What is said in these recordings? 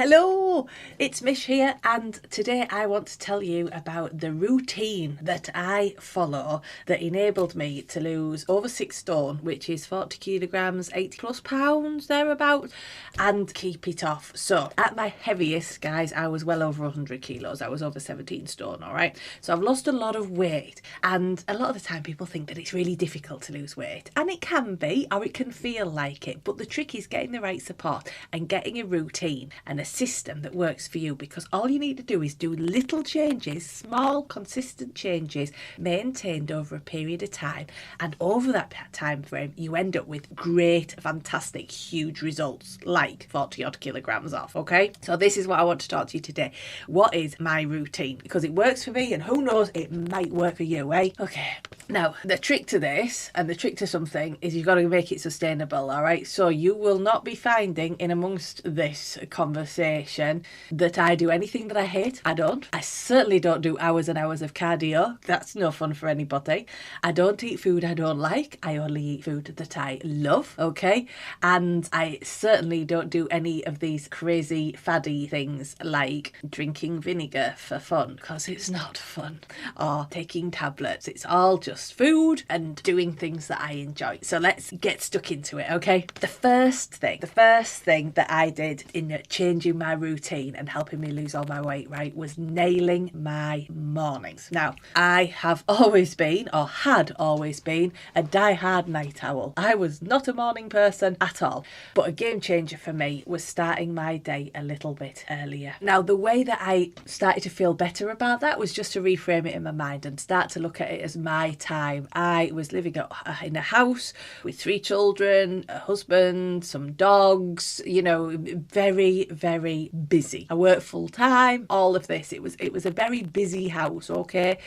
Hello, it's Mish here, and today I want to tell you about the routine that I follow that enabled me to lose over 6 stone, which is 40 kilograms, 80 plus pounds, thereabouts, and keep it off. So at my heaviest, guys, I was well over 100 kilos. I was over 17 stone, all right? So I've lost a lot of weight, and a lot of the time people think that it's really difficult to lose weight, and it can be, or it can feel like it, but the trick is getting the right support and getting a routine and a system that works for you, because all you need to do is do little changes, small consistent changes maintained over a period of time, and over that time frame you end up with great, fantastic, huge results like 40 odd kilograms off. Okay, so this is what I want to talk to you today. What is my routine? Because it works for me, and who knows, it might work for you, eh? Okay, now the trick to this, and the trick to something, is you've got to make it sustainable. All right, so you will not be finding in amongst this conversation that I do anything that I hate. I certainly don't do hours and hours of cardio. That's no fun for anybody. I don't eat food I don't like. I only eat food that I love, okay? And I certainly don't do any of these crazy faddy things like drinking vinegar for fun, because it's not fun, or taking tablets. It's all just food and doing things that I enjoy. So let's get stuck into it, okay? The first thing that I did in changing my routine and helping me lose all my weight, right, was nailing my mornings. Now, I have always been, or had always been, a die-hard night owl. I was not a morning person at all, but a game changer for me was starting my day a little bit earlier. Now, the way that I started to feel better about that was just to reframe it in my mind and start to look at it as my time. I was living in a house with 3 children, a husband, some dogs, you know, very, very busy. I worked full time, all of this. It was a very busy house, okay?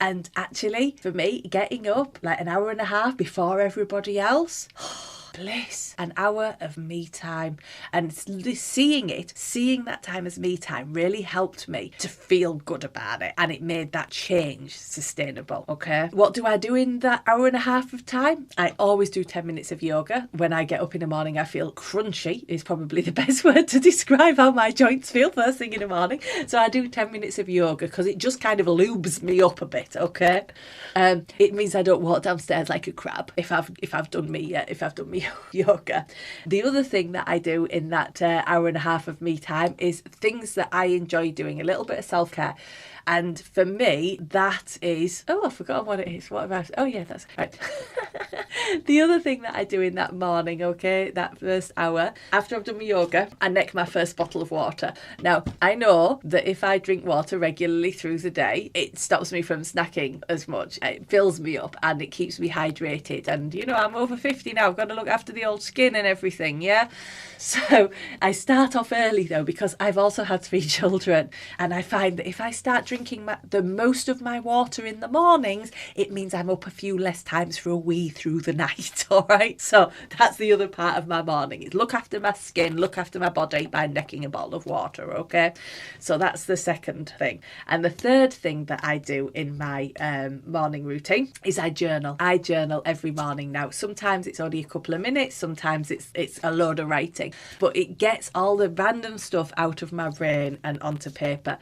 And actually, for me, getting up like an hour and a half before everybody else, bliss, an hour of me time, and seeing that time as me time really helped me to feel good about it, and it made that change sustainable. Okay, what do I do in that hour and a half of time? I always do 10 minutes of yoga. When I get up in the morning, I feel crunchy is probably the best word to describe how my joints feel first thing in the morning. So I do 10 minutes of yoga because it just kind of lubes me up a bit. Okay, it means I don't walk downstairs like a crab if I've done me yoga. The other thing that I do in that hour and a half of me time is things that I enjoy doing, a little bit of self-care. And for me, that is... Oh, I've forgotten what it is. What about... Oh, yeah, that's right. The other thing that I do in that morning, okay, that first hour, after I've done my yoga, I neck my first bottle of water. Now, I know that if I drink water regularly through the day, it stops me from snacking as much. It fills me up and it keeps me hydrated. And, you know, I'm over 50 now. I've got to look after the old skin and everything, yeah? So I start off early, though, because I've also had 3 children. And I find that if I start drinking the most of my water in the mornings, it means I'm up a few less times for a wee through the night, all right? So that's the other part of my morning, is look after my skin, look after my body by necking a bottle of water, okay? So that's the second thing. And the third thing that I do in my morning routine is I journal. I journal every morning now. Sometimes it's only a couple of minutes, sometimes it's a load of writing, but it gets all the random stuff out of my brain and onto paper.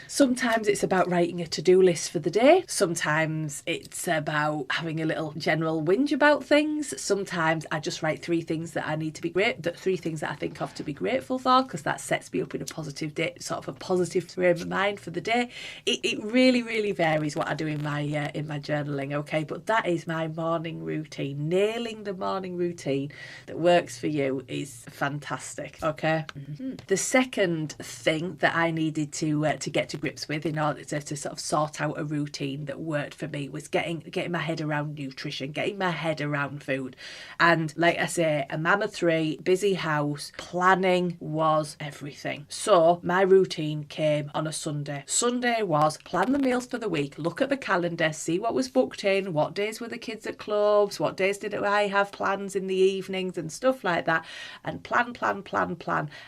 Sometimes it's about writing a to-do list for the day. Sometimes it's about having a little general whinge about things. Sometimes I just write 3 things that I need to be 3 things that I think of to be grateful for, because that sets me up in a positive day, sort of a positive frame of mind for the day. It really, really varies what I do in my journaling, okay? But that is my morning routine. Nailing the morning routine that works for you is fantastic, okay? Mm-hmm. The second thing that I needed to get to grips with in order to sort of sort out a routine that worked for me was getting my head around nutrition, getting my head around food. And like I say, a mama 3, busy house, planning was everything. So my routine came on a Sunday. Sunday was plan the meals for the week, look at the calendar, see what was booked in, what days were the kids at clubs, what days did I have plans in the evenings and stuff like that, and plan,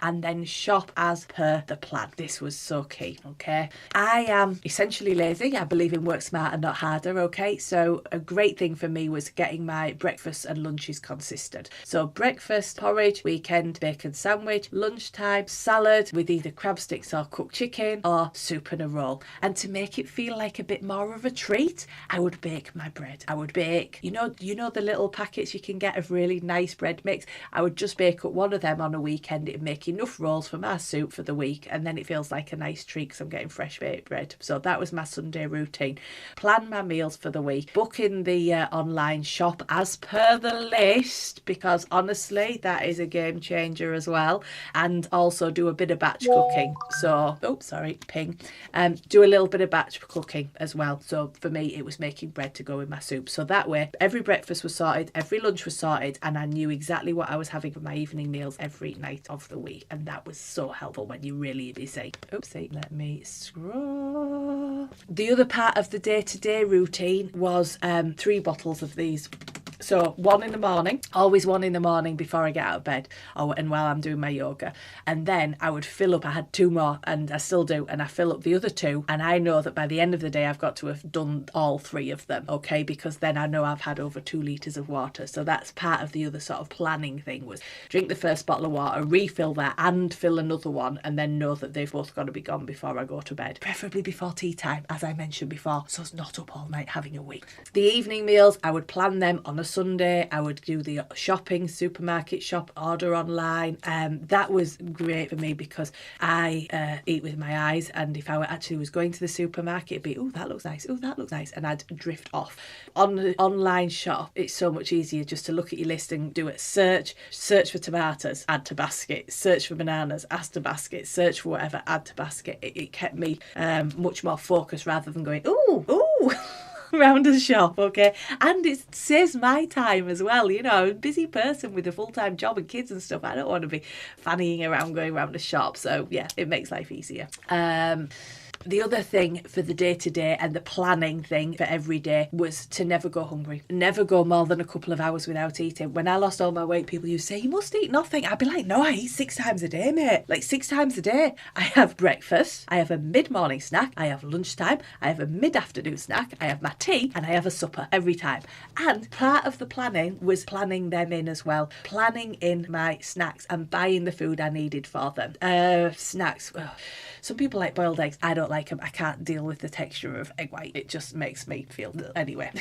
and then shop as per the plan. This was so key, okay? I am essentially lazy. I believe in work smarter, not harder, okay? So a great thing for me was getting my breakfast and lunches consistent. So breakfast, porridge, weekend, bacon sandwich, lunchtime, salad with either crab sticks or cooked chicken, or soup and a roll. And to make it feel like a bit more of a treat, I would bake my bread. I would bake, you know the little packets you can get of really nice bread mix? I would just bake up one of them on a weekend. It'd make enough rolls for my soup for the week, and then it feels like a nice treat because I'm getting fresh baked bread. So that was my Sunday routine. Plan my meals for the week, book in the online shop as per the list, because honestly that is a game changer as well. And also do a bit of batch cooking. So do a little bit of batch cooking as well. So for me it was making bread to go with my soup. So that way every breakfast was sorted, every lunch was sorted, and I knew exactly what I was having for my evening meals every night of the week. And that was so helpful when you're really busy. Oopsie, let me scroll. The other part of the day-to-day routine was 3 bottles of these. So 1 in the morning, always 1 in the morning before I get out of bed, and while I'm doing my yoga. And then I would fill up, I had 2 more, and I still do, and I fill up the other 2, and I know that by the end of the day I've got to have done all 3 of them, okay? Because then I know I've had over 2 litres of water. So that's part of the other sort of planning thing, was drink the first bottle of water, refill that, and fill another one, and then know that they've both got to be gone before I go to bed. Preferably before tea time, as I mentioned before, so it's not up all night having a wee. The evening meals, I would plan them on a Sunday. I would do the shopping, supermarket shop, order online. That was great for me because I eat with my eyes, and if I actually was going to the supermarket, it'd be, oh, that looks nice, oh, that looks nice, and I'd drift off. On the online shop, it's so much easier just to look at your list and do it. Search for tomatoes, add to basket, search for bananas, add to basket, search for whatever, add to basket. It kept me much more focused rather than going, ooh, around the shop, okay? And it saves my time as well. I'm a busy person with a full-time job and kids and stuff. I don't want to be fannying around going around the shop. So yeah, it makes life easier. The other thing for the day-to-day and the planning thing for every day was to never go hungry. Never go more than a couple of hours without eating. When I lost all my weight, people used to say, you must eat nothing. I'd be like, no, I eat 6 times a day, mate. Like 6 times a day. I have breakfast, I have a mid-morning snack, I have lunchtime, I have a mid-afternoon snack, I have my tea, and I have a supper every time. And part of the planning was planning them in as well. Planning in my snacks and buying the food I needed for them. Snacks. Some people like boiled eggs. I don't like them. I can't deal with the texture of egg white. It just makes me feel anyway.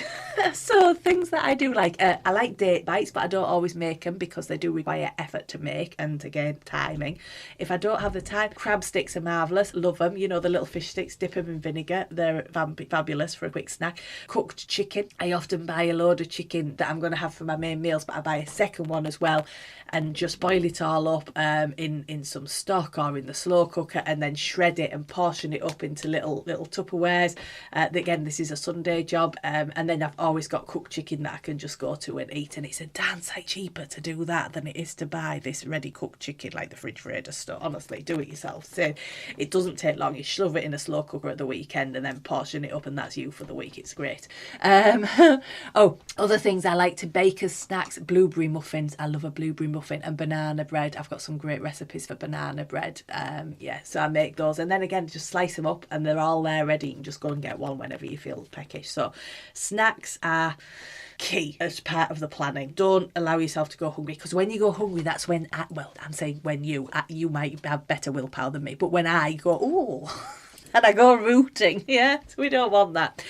So things that I do like, I like date bites, but I don't always make them because they do require effort to make, and again, timing. If I don't have the time, crab sticks are marvellous. Love them. The little fish sticks, dip them in vinegar. They're fabulous for a quick snack. Cooked chicken. I often buy a load of chicken that I'm going to have for my main meals, but I buy a second one as well and just boil it all up in some stock or in the slow cooker, and then shred it and portion it up into little Tupperwares. Again, this is a Sunday job, and then I've always got cooked chicken that I can just go to and eat, and it's a damn sight cheaper to do that than it is to buy this ready cooked chicken like the refrigerator stuff. Honestly, do it yourself. So it doesn't take long. You shove it in a slow cooker at the weekend and then portion it up, and that's you for the week. It's great. Other things I like to bake as snacks: blueberry muffins. I love a blueberry muffin, and banana bread. I've got some great recipes for banana bread. So I make those, and then again just slice them up and they're all there ready. You can just go and get one whenever you feel peckish. So snacks are key as part of the planning. Don't allow yourself to go hungry, because when you go hungry, that's when I'm saying when you might have better willpower than me, but when I go, oh, and I go rooting, yeah, so we don't want that.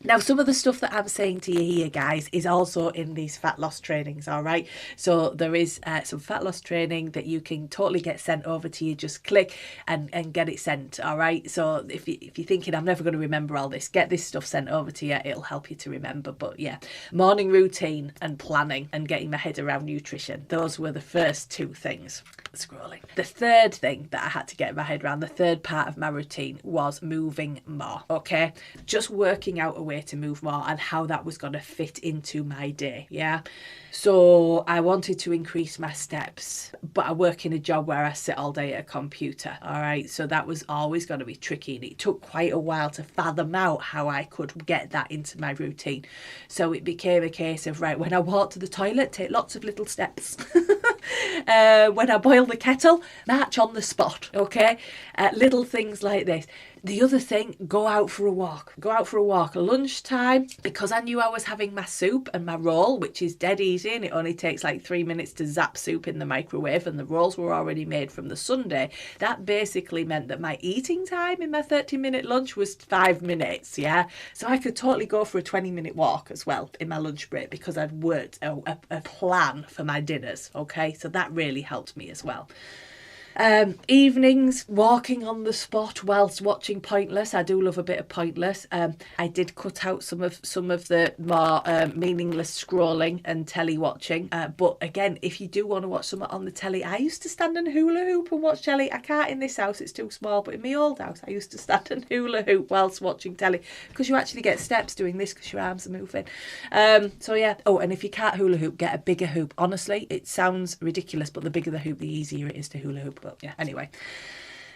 Now, some of the stuff that I'm saying to you here, guys, is also in these fat loss trainings, all right? So there is some fat loss training that you can totally get sent over to you. Just click and get it sent, all right? So if you're thinking, I'm never going to remember all this, get this stuff sent over to you. It'll help you to remember. But yeah, morning routine and planning and getting my head around nutrition. Those were the first 2 things. Scrolling. The third thing that I had to get my head around, the third part of my routine, was moving more, okay? Just working out a way to move more and how that was going to fit into my day. Yeah. So I wanted to increase my steps, but I work in a job where I sit all day at a computer. All right. So that was always going to be tricky. And it took quite a while to fathom out how I could get that into my routine. So it became a case of, right, when I walk to the toilet, take lots of little steps. When I boil the kettle, march on the spot. Okay. Little things like this. The other thing, go out for a walk. Go out for a walk at lunchtime, because I knew I was having my soup and my roll, which is dead easy, and it only takes like 3 minutes to zap soup in the microwave, and the rolls were already made from the Sunday. That basically meant that my eating time in my 30-minute lunch was 5 minutes, yeah? So I could totally go for a 20-minute walk as well in my lunch break, because I'd worked a plan for my dinners, okay? So that really helped me as well. Evenings, walking on the spot whilst watching Pointless. I do love a bit of Pointless. I did cut out some of the more meaningless scrolling and telly watching. But again, if you do want to watch something on the telly, I used to stand and hula hoop and watch telly. I can't in this house, it's too small, but in my old house, I used to stand and hula hoop whilst watching telly, because you actually get steps doing this because your arms are moving. So yeah. Oh, and if you can't hula hoop, get a bigger hoop. Honestly, it sounds ridiculous, but the bigger the hoop, the easier it is to hula hoop. But yeah, anyway.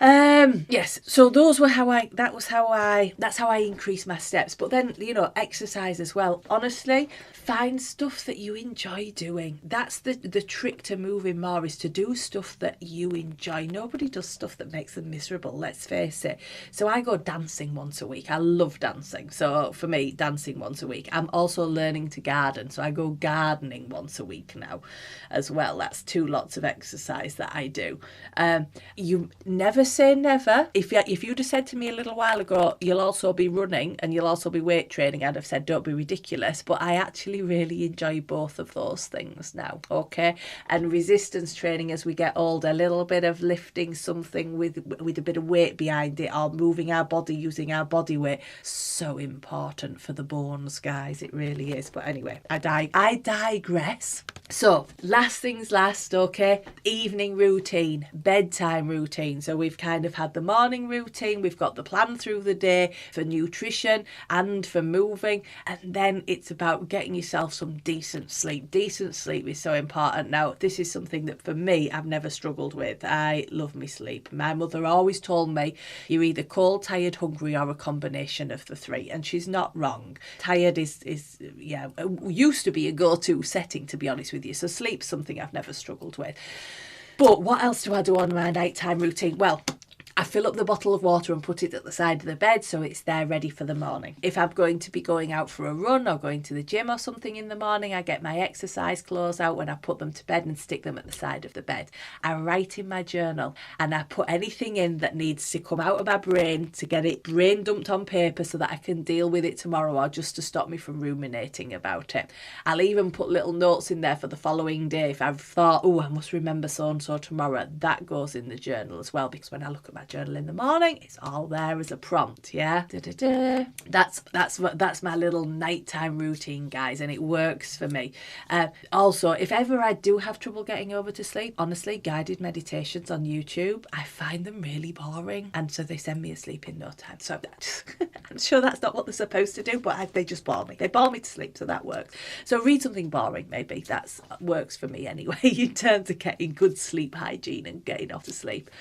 Yes, so that's how I increase my steps. But then, exercise as well. Honestly, find stuff that you enjoy doing. That's the trick to moving more, is to do stuff that you enjoy. Nobody does stuff that makes them miserable, let's face it. So I go dancing once a week. I love dancing. So for me, dancing once a week. I'm also learning to garden. So I go gardening once a week now as well. That's 2 lots of exercise that I do. You never say never. If you'd have said to me a little while ago, you'll also be running and you'll also be weight training, I'd have said, don't be ridiculous. But I actually really enjoy both of those things now, okay? And resistance training as we get older, a little bit of lifting something with a bit of weight behind it, or moving our body, using our body weight, so important for the bones, guys. It really is. But anyway, I digress. So last things last, okay? Evening routine, bedtime routine. So we've kind of had the morning routine, we've got the plan through the day for nutrition and for moving, and then it's about getting yourself some decent sleep. Decent sleep is so important. Now, this is something that for me, I've never struggled with. I love my sleep. My mother always told me, you're either cold, tired, hungry, or a combination of the 3, and she's not wrong. Tired is used to be a go-to setting, to be honest with you. So sleep's something I've never struggled with. But what else do I do on my nighttime routine? Well, I fill up the bottle of water and put it at the side of the bed so it's there ready for the morning. If I'm going to be going out for a run or going to the gym or something in the morning, I get my exercise clothes out when I put them to bed and stick them at the side of the bed. I write in my journal and I put anything in that needs to come out of my brain to get it brain dumped on paper so that I can deal with it tomorrow, or just to stop me from ruminating about it. I'll even put little notes in there for the following day. If I've thought, I must remember so-and-so tomorrow, that goes in the journal as well, because when I look at my journal in the morning, it's all there as a prompt. Yeah, that's my little nighttime routine, guys, and it works for me. Also, if ever I do have trouble getting over to sleep, honestly, guided meditations on YouTube, I find them really boring, and so they send me asleep in no time. So I'm sure that's not what they're supposed to do, but they just bore me. They bore me to sleep, so that works. So read something boring, maybe. That works for me anyway, in terms of getting good sleep hygiene and getting off to sleep.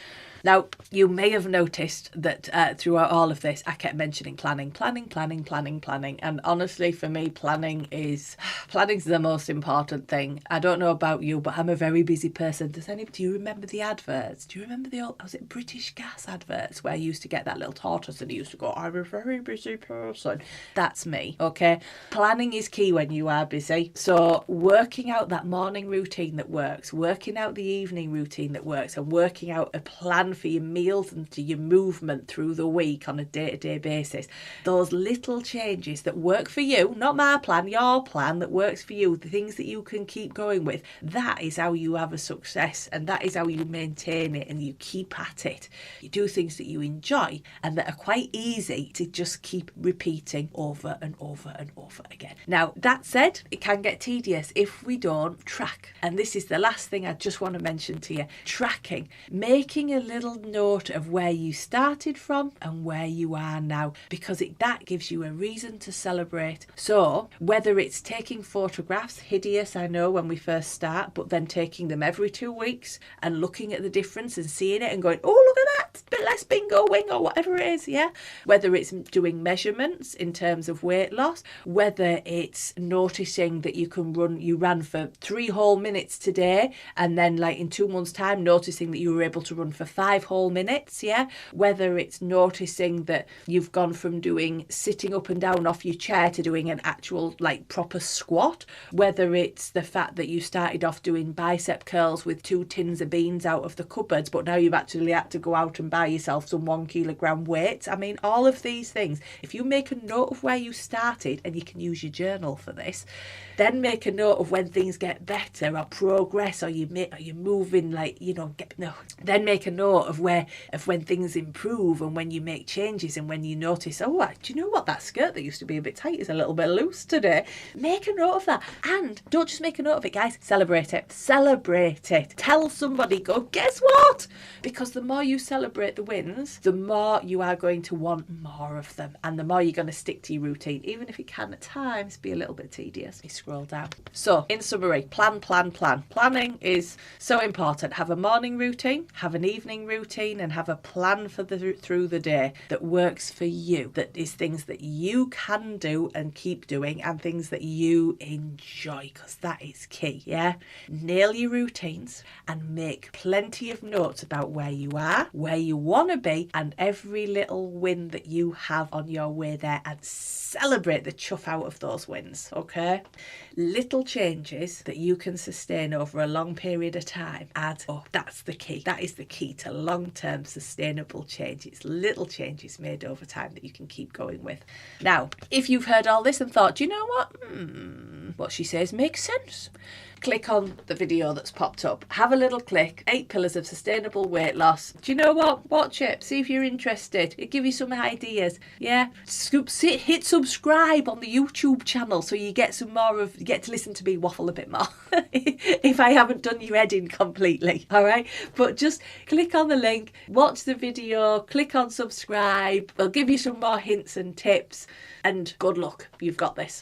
Now, you may have noticed that throughout all of this, I kept mentioning planning. And honestly, for me, planning's the most important thing. I don't know about you, but I'm a very busy person. Do you remember the adverts? Do you remember the old, was it British Gas adverts, where you used to get that little tortoise and he used to go, I'm a very busy person? That's me, okay? Planning is key when you are busy. So working out that morning routine that works, working out the evening routine that works, and working out a plan for your meals and to your movement through the week on a day-to-day basis. Those little changes that work for you, not my plan, your plan that works for you, the things that you can keep going with, that is how you have a success, and that is how you maintain it and you keep at it. You do things that you enjoy and that are quite easy to just just keep repeating over and over and over again. Now, that said, it can get tedious if we don't track. And this is the last thing I just want to mention to you. Tracking. Making a little note of where you started from and where you are now, because that gives you a reason to celebrate. So whether it's taking photographs, hideous, I know, when we first start, but then taking them every 2 weeks and looking at the difference and seeing it and going, oh, look at that, a bit less bingo wing or whatever it is, yeah? Whether it's doing measurements in terms of weight loss, whether it's noticing that you ran for 3 whole minutes today, and then like in 2 months' time noticing that you were able to run for 5 whole minutes, yeah? Whether it's noticing that you've gone from doing sitting up and down off your chair to doing an actual like proper squat, whether it's the fact that you started off doing bicep curls with 2 tins of beans out of the cupboards, but now you've actually had to go out and buy yourself some 1 kilogram weights. I mean, all of these things, if you make a note of where you started, and you can use your journal for this, then make a note of when things get better or progress, or you're moving, like, you know, then make a note of when things improve and when you make changes and when you notice, oh, do you know what, that skirt that used to be a bit tight is a little bit loose today. Make a note of that, and don't just make a note of it, guys. Celebrate it. Tell somebody, go, guess what? Because the more you celebrate the wins, the more you are going to want more of them, and the more you're going to stick to your routine, even if it can at times be a little bit tedious. You scroll down. So in summary, plan. Planning is so important. Have a morning routine, have an evening routine, and have a plan for through the day that works for you, that is things that you can do and keep doing, and things that you enjoy, because that is key. Yeah, nail your routines and make plenty of notes about where you are, where you want to be, and every little win that you have on your way there, and celebrate the chuff out of those wins. Okay, little changes that you can sustain over a long period of time that's the key. That is the key to long-term sustainable change. It's little changes made over time that you can keep going with. Now, if you've heard all this and thought, do you know what she says makes sense, click on the video that's popped up. Have a little click. 8 pillars of sustainable weight loss. Do you know what? Watch it. See if you're interested. It'll give you some ideas. Yeah. Hit subscribe on the YouTube channel so you get you get to listen to me waffle a bit more. If I haven't done your head in completely. All right. But just click on the link, watch the video, click on subscribe. We'll give you some more hints and tips, and good luck. You've got this.